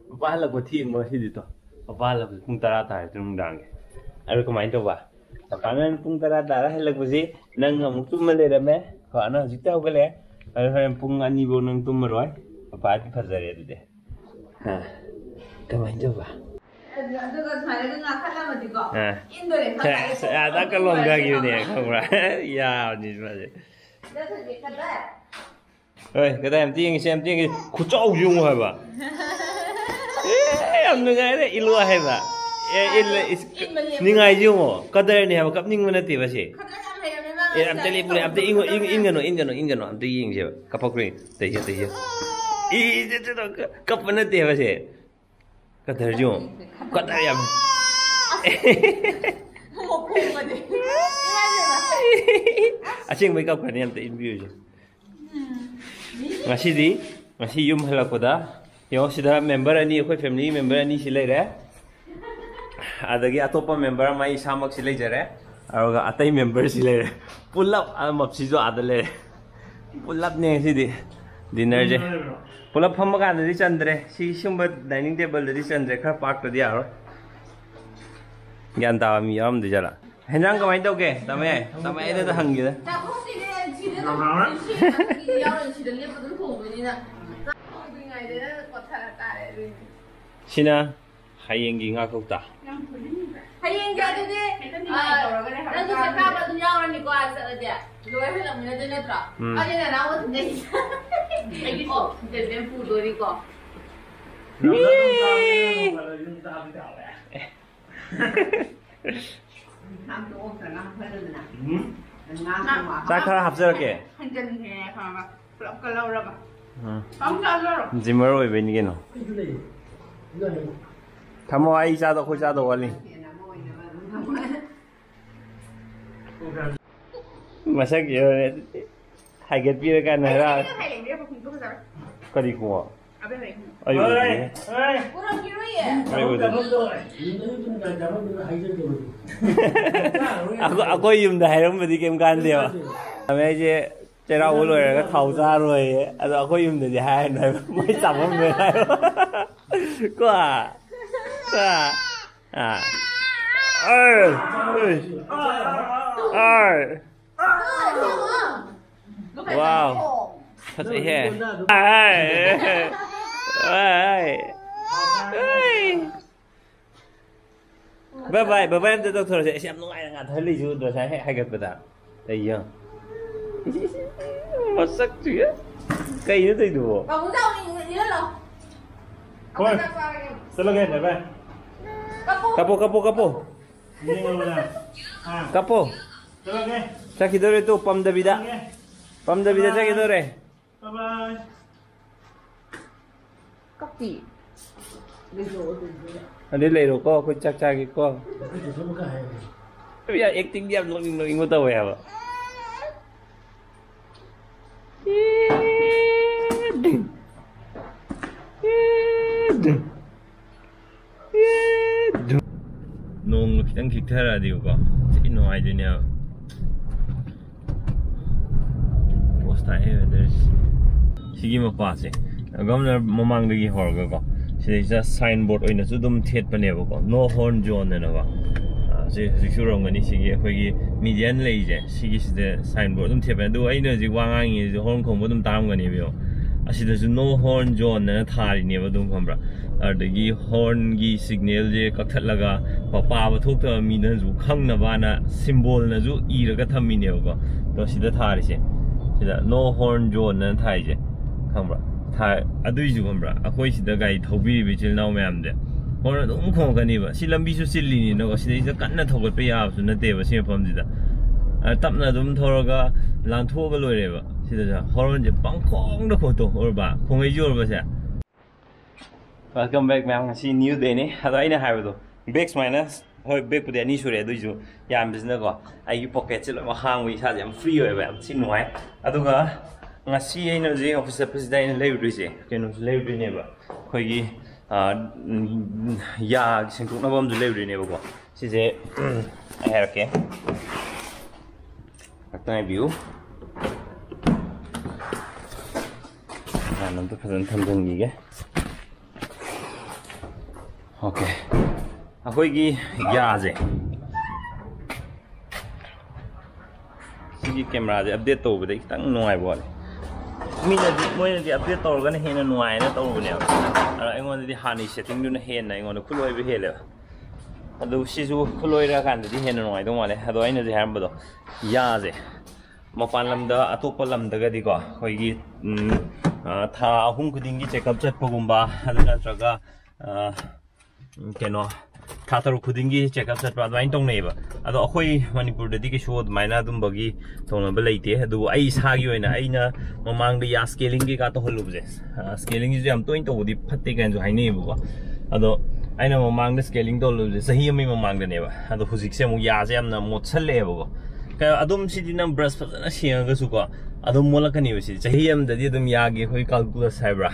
Papa la ko thi mo si dito. Papa la pung tara ta tung dang. Ano ko main to ba? Kanan pung tara tara hala ko si nang amuk tum le ra me. Ko ana jita ho gale. Ano pung ani bo nang tum roi. Papa ti phajare de. Ha. Ka main to ba? Ada kalau enggak gini ya, kamu ya ni macam. Cái đây em tiếng xem tiếng khu trâu dùng hả bà? Em nói cái đấy ilu hả bà? Ni ngay dùng à? Cái đây này mà cấp ninh mana tiba sih? Em tadi boleh em tadi ingin em tadi ingin siapa? Kapok ni, tadi. Itu kap mana tiba sih? Cái đây dùng, cái đây em. Asyik mereka kan yang terinterview je. Masih yum halakoda. Yang sudah member ani, aku family member ani silai dah. Ada lagi atopa member mai samak silai jere. Aroga atai member silai dah. Pull up mapsi jo ada le. Pull up ni sih di dinner je. Pull up हम मकान दे चंद्रे सी शुंबर dining table दे चंद्रे खर park कर दिया और ज्ञान तावा मी याम दे जरा हेंजांग कमाई तो के तमे इधर तो हंगी दे सिना हायेंगी nga kokta हायेंगी अदुदि नंगु सकाबा दुम यावरनि को आसदि लोय हलमने दे नत्रा अजेना नाव दे आइगि ओ दे दे फुदोरि को 자, 그럼 합쳐볼게. 지머로 왜 베니게노? 타모 아이 자도 호자도 원리. 마삭 여 하게 비르가 나라. 거리 구워. 아이고. Aku yum dah helm beri game kan dia. Kami je cara ulu ya kau caroi. Atau aku yum dah dia hai, mai sama mereka. Kuah, wow, thật he. Bye bye em tôi thường sẽ xem nó ngay là thấy lý do rồi sẽ hay gặp bữa đây giờ mà sắc chứ cây nó thấy đủ thôi sao lại nghe vậy kapo chắc khi đó tu pam Davida chắc khi đó rồi bye bye copy Ada lero ko chắc ko. Tapi ya acting dia nonging mo tahu ya, Pak. Nong kitang kitara di ko. Ino ay din ya. Posta there's sige mo pa si. Governor mamang lagi horga ko. Sida signboard oina chu dum thet paneba ko no horn zone na ba se shurom ngani sigi khoi median lei je sigi sida signboard dum thet pan du aina ji wangang yi horn khom dum tam ngani bio asida ju no horn zone na thari ne ba dum khambra adagi horn gi signal je kakthat laga pa ba thok ta mi na ju khang na ba na symbol na ju i raga thammi ne ba to sida thari se sida no horn zone na thai je khambra aduizu khambra akhoi sida gai thobi bi chil naw mayam de hor dum khong kani ba si lambi su silli ni no sida isa kanna thogot pe ya su na te ba sim pham sida tapna dum thoraga lan tho ga loi re ba sida ja horon je pangkhong da kho to hor ba khong ai jor ba sa welcome back ma'am si new day ne hada ina hai ba do bags minus hoi bag pu de ni su re aduizu yam business ko ai pocket chil ma hang wi sa jam free oi ba sin noi aduga ngasi aina je officer president leibri je kenu leibri ne ba khoi gi ya singkuk na bom leibri ne ba ko si je ai ha ke akta view nam to phasan tham jong gi ge okay अखोइगी याजे सिगी camera जे update तौबदे खितंग नुआय बोले मीनदी मोयनदी update तौरगना हेना नुआयना तौबने अइगोनदी हानि सेटिंग दुना हेना अइगोन खुलोयबे हेले अदु सिजु खुलोयरा कांददी हेना नुआय दो माले अदो आइना जे हारबदो याजे मपान लमदा अतोप लमदगदी को अखोइगी था अहुम खुदिंगी चेकअप चटपगुंबा अदु नत्रगा केनो थातर खुदिंगी चेकअप चटपा अदुइन तौनेबा अदो अखोई मणिपुरददी किसु अदुमाइना अदुमबगी तौनबा लेते अदु आई सागी ओइना आइना ममांगदा या स्केलिंग के का तो हलुबजे स्केलिंग जे हम तोइन तौदी फत्ते कान जो हाइनेबो अदो आइना ममांगदा स्केलिंग तौलुबजे सही अमी ममांगदनेबा अदो हुजिकसे मु याजे हमना मोत्सलेबो अदुम सिदि नम ब्रश फजना सिंगसु को अदुम मोलकनी बसि सही हमददी अदुम यागे होय कैलकुलस हाइब्रा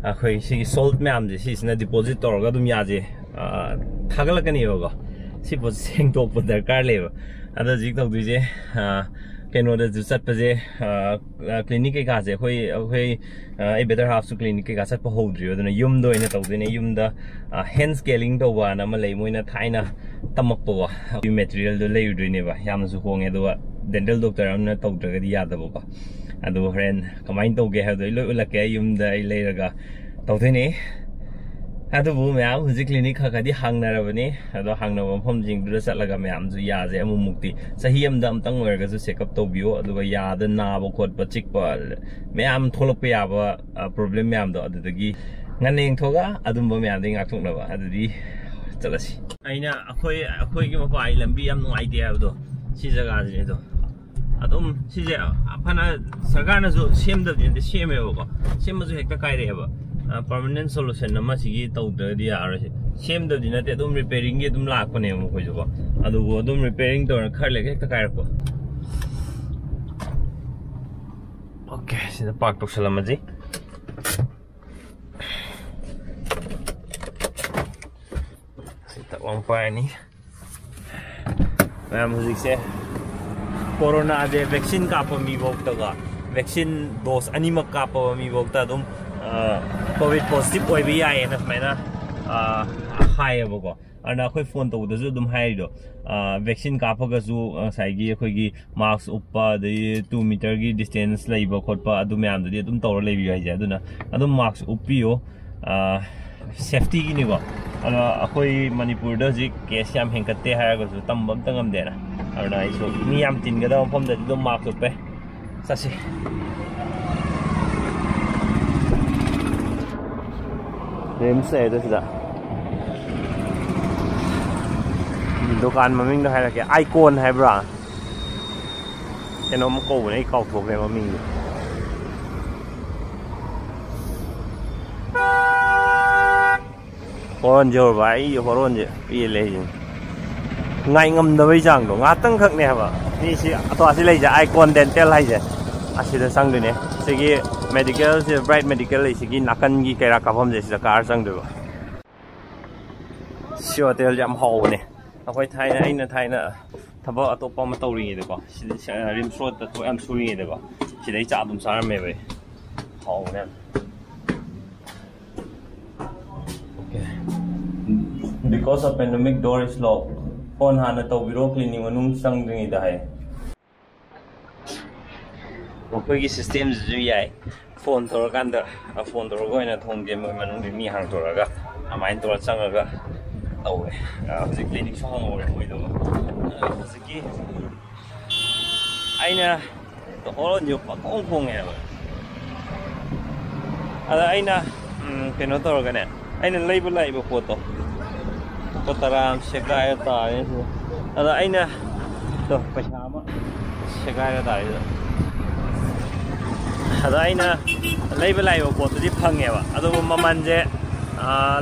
अखोई सिगी सोल्ट मैम जे सिना डिपोजिट तौरगा अदुम याजे थागलकनी होगा सिपो सेंगटोप दरकार लेबा अदा जिक तौदुजे केनोदा जु चटपजे क्लिनिक के काजे होय ए बेटर हाफ सु क्लिनिक के का चटप होद्रियो अदुना युमदो इने तौदिने युमदा हैंड स्केलिंग तौबा ना म लेइ मोइना थाइना तमकपो यु मटेरियल दो लेयुद्रिनेबा यामसु होंगे दो डेंटल डॉक्टर अमना तौद्रगदी यादबो अदो फ्रेंड कमाइन तौगे हादो इलो उलके युमदा इ लेरगा तौदिने अदुबु मैम हुजि क्लिनिक खखदि हांगनारबने अदो हांगनबो मफम जिंगदुरा चटलगा मैम जु याजे अमु मुक्ति सही अमदा अमतंग ओरगजु चेकअप तौबियो अदुगा यादा नाबो खोटबा चिकपा मैम थोलकपा याबा प्रॉब्लम मैम दो अदुदगी ngane thoga adumba ma'am the ngakthoknaba adudi chalasi aina akhoi gi mapai lambi am nuai de abdo si jaga ji do adum si je afana sarkar na jo semda de semebo ko semaju hekta kai re ba permanent solution nama sigi tawdadi arase semdadi nate adum repairing gi adum lakpane mo ko jo adu adum repairing to kharle hekta kai ko okay sida park to salamaji sita wang pa ni ma'am हुजिकसे corona जे vaccine काप मी बोक्तगा vaccine dose अनिमक काप मी बोक्ता अदुम कोविड पॉजिटिव ओइबे याय ना मैना हायबको अना अखोई फोन तौदजु अदुम हाइदो वैक्सीन कापगजु साइगी अखोइगी मास्क उप्पा दे 2 मीटर की डिस्टेंस लइबा खोटपा अदु म्यामदि अदुम तौर लइबि हाइजे अदुना अदुम मास्क उप्पियो सेफ्टी की निको अना अखोई मणिपुर द जी केस याम हेंकते हायगजु तंबम तंगम देना अना आइसो मी याम तिनगदा मफम द अदुम मास्क उप्पे ससी रेम्स है तो सीधा दुकान ममिंग तो है क्या आइकॉन है ब्रा क्या नाम को नहीं काउ ठोक है ममिंग होरन जोर भाई होरन जे ये ले ngay ngầm đôi chẳng đồ ngã tăng khắc nè bà đi xí tòa xí lấy ra icon dental hay gì xí là sang được nè xí cái medical xí bright medical lấy xí cái nakan cái cái cặp hôm gì xí là car sang được xí hotel jam hậu nè nó phải thay này anh thay nữa thằng vợ tôi bao mà tàu đi được không xí rim short tôi em xui được không xí đấy chạm đúng sao mày vậy hậu nè because of pandemic door is locked phone hana to biro cleaning manung sang ding idai okoi gi system ju yai phone tor kan da phone tor go ina thong ge manung di mi hang tor ga amain tor sang ga au ji clinic so hang ore moi do ji aina to holo nyu pa kong kong e ada aina keno tor ga ne aina label ba photo Kotaram sekai tayo. Ada aina to pasama sekai tayo. Ada aina label ayo ko to di phangewa. Ado maman je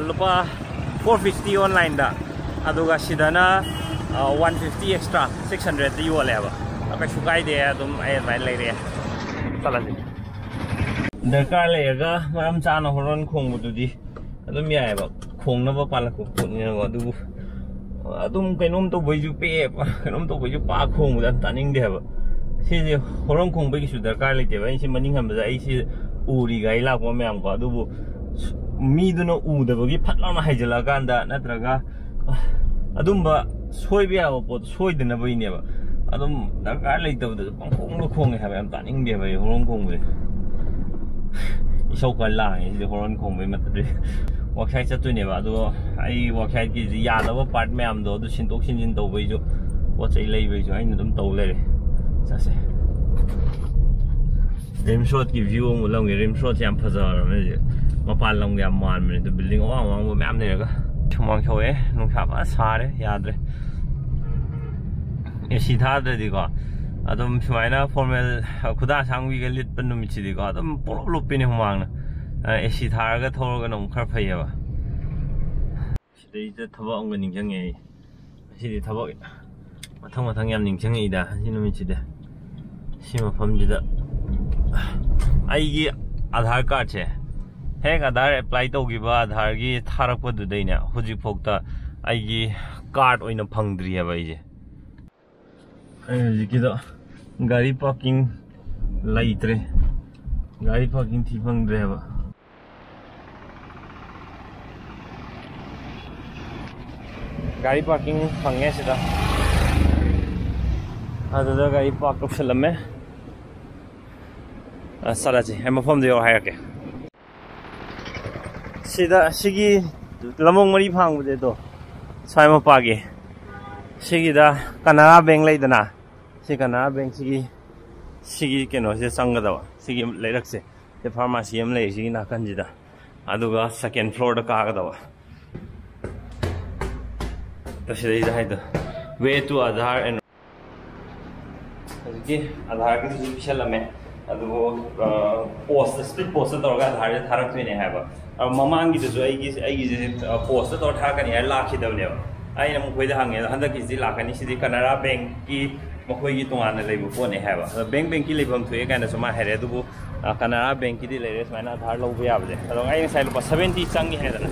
lupa 450 online da. Ado ga sidana 150 extra 600 di wala ba. Apa sukai de adum ay mai lai re. Sala ji. Darkar le ga maram chana horon khong bu di. Adum yai ba khong na ba pala ko ni ga du adum kainom to boiju pe kainom to boiju pa khong da taning de ba si horon khong ba ki su darkar le de ba si maning ham ba ai si uri gai la ko me am ko du मीदुना उदबगी फटलाना हाइजलाकांदा नत्रगा अदुम्बा सोइबे याबो पोत सोइदनबैनेबा अदुम दरकार लेतबद पंखोंग खोंगे हाबा याम तानिंग देबा होरन खोंबे इसौ का लांगे जे होरन खोंबे मतदे वर्कसाइट चतुनेबा अदो आई वर्कसाइट की यादबा part ma'am दो अदु सिनतोक सिनजिन तौबैजो पोचै लेबैजो आइन अदुम तौ लेरे सासे रिमशॉट की व्यू मु लंगे रिमशॉट याम फजारमे जे मपान लंग याम मानमे तो बिल्डिंग अवांग वांग मैम नेरगा छुमांग खवे नुंखा बा सारे यादरे एसी थाददिको अदुम सुमाइना फॉर्मल खुदा सांगवी के लिट पन नुमिचिदिको अदुम पोलो लुपिने हुमांगना एसी थारगा थोरगा नुम खर फैयबा सिदै ज थबा अंग निंजंगे सिदि थबा मथंग मथंग याम निंजंगे इदा सि नुमिचिदे सि मफमजिदा आइगी आधार कार्ड से हेक आधार अप्लाई तौगिबा आधार की थारकपदुदैने हुजिक फोक्ता आइगी कार्ड ओइना फंगद्रि है भाईजे हुजिकिदो गाड़ी पार्किंग लाइत्रे गाड़ी पार्किंग थी फंगद्रे है गाड़ी पार्किंग फंगे सिदा अदुदा गाड़ी पार्क तौसलमे सलाजी है मफम दे हायके सिदा सिगी लमोंग मरी फांगबदे तो साइ मपागे सिगिदा कनारा बैंक लेदना सि कनारा बैंक सिगी केनो से संगदवा सिगी लेरकसे से फार्मेसी हम ले सिगी नाकनजिदा अदुगा सेकंड फ्लोर दा कागदवा तो सिदा हाइदा वे टू आधार एंड की आधार की पिछलमे अदुगो पोस्ट स्पीड पोस्ट तौरगा आधार से थारक्तोइने हाबा और ममांगी दसु आइगी पोस्ट तौर थारकनी है लाखिदबनेबा आइना मखोइदा हंगे हंदकी लाखनी सिदि कनारा बैंक की मखोइगी तोंगाना लेबु पोने हाबा बैंक की लेबम थोए काना समा हेरे दुबु कनारा बैंक की लेरे समाना आधार लौबे याबदे अदो आइ साइ लुपा 70 चंगी हेदना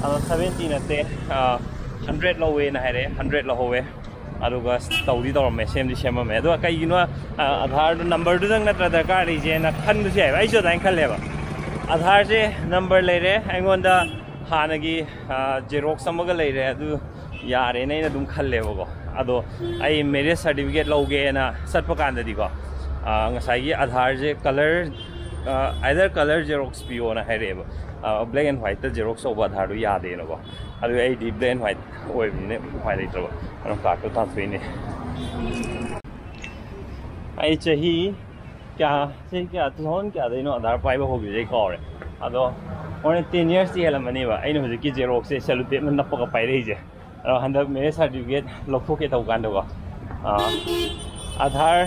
अदो 70 नते 100 लौवे ना हेरे 100 लहोवे अदुगा तौदी तौरमे सेमदि सेममे अदो कइगिनो आधार नंबर दुदंग नत्रा दरकार रिजे ना खनबसु याबा आइसो दाइन खलेबा आधार से नंबर लेरे आइगोंदा हानगी जेरोक्स अमगा लेरे अदु यारे नैना दुम खलेबको अदो आई मैरिज सर्टिफिकेट लौगेना सटप कांददिको ngसाइगी आधार से कलर आइदर कलर जेरोक्स पियो ना हेरेबा ब्लैक एंड व्हाइट जेरोक्स ओबा आधार दु यादेनको अदु आइदी ब्लैक एंड व्हाइट ओइबने उपाय लेत्रबा अनु कार्ड ताथोइने आई चाही क्या से क्या तुहन क्या देनो आधार पाइबा होगी जे कौरे अदो ओने 10 इयर्स ती हेलमनेबा आइनो हुजिकी जेरोक्स से सेलुटेट मन नपका पाइरे जे अरो हंदक मेरे सर्टिफिकेट लखोके तौ गांदोगा आधार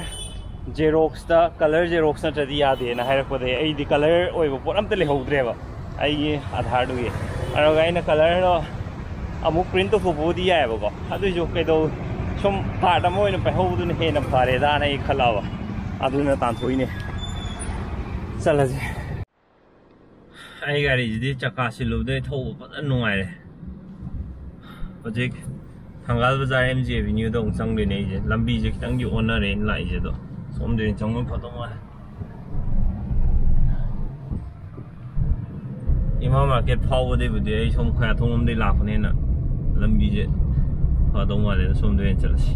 जेरोक्स दा कलर जेरोक्स नटदी यादे ना हाइरपदे आइदी कलर ओइबो पोट अमते लेहौद्रेबा आइगी आधार दुगे अरो गाइना कलर रो अमु प्रिंट तो फुबोदी यायबको अदुजो केदो सुम कार्ड अमो ओइना पाइहौदुन हेना फारेदा ना खलावा अदुना तांथोइने चलजे आई गाड़ी जी चक्का सिलुबदे थौ फजन नुंगाइरे हजिक थंगाल बाजार एमजी एवेन्यू दो चंगदेने जे लंबी जे खितंग दि ओनरे इन लाइजे दो सोमदे चंगम फतो मा इमा मार्केट फावदे बुदे आई सोम खया थोंगमदे लाखने ना लंबी जे फतो माले सोमदे चलसी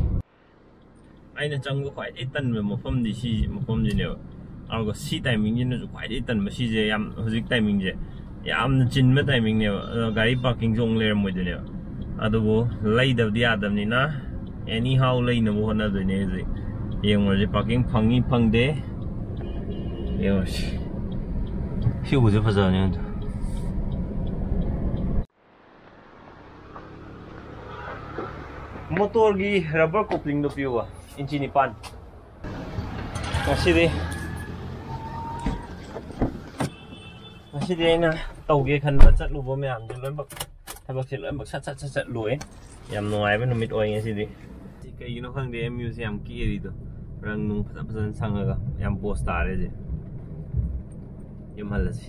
आइना चंगो ख्वाइदे तन्बे मफमदि सि मफमजिने आरो सी टाइमिंग जिन जो ख्वाइदे तन्बे सि जे याम हजिक टाइमिंग जे याम चिनबे टाइमिंग ने गाड़ी पार्किंग जोंग लेर मोइदने अदुबो लैदबदि यादबनिना एनी हाउ लैनबो होनदने जे येंगोजे पार्किंग फंगी फंगदे येस सी उजे फजाने मोटर की रबर कपलिंग दो पियोगा इंची निपान ngasi de na tauge khan ba chatlubo me am loin bak thabak se loin bak sat loi yam noi ba numit oi ngasi di kai you know khang de museum ki eri do rang nung phasan sangaga yam post tare je yam halasi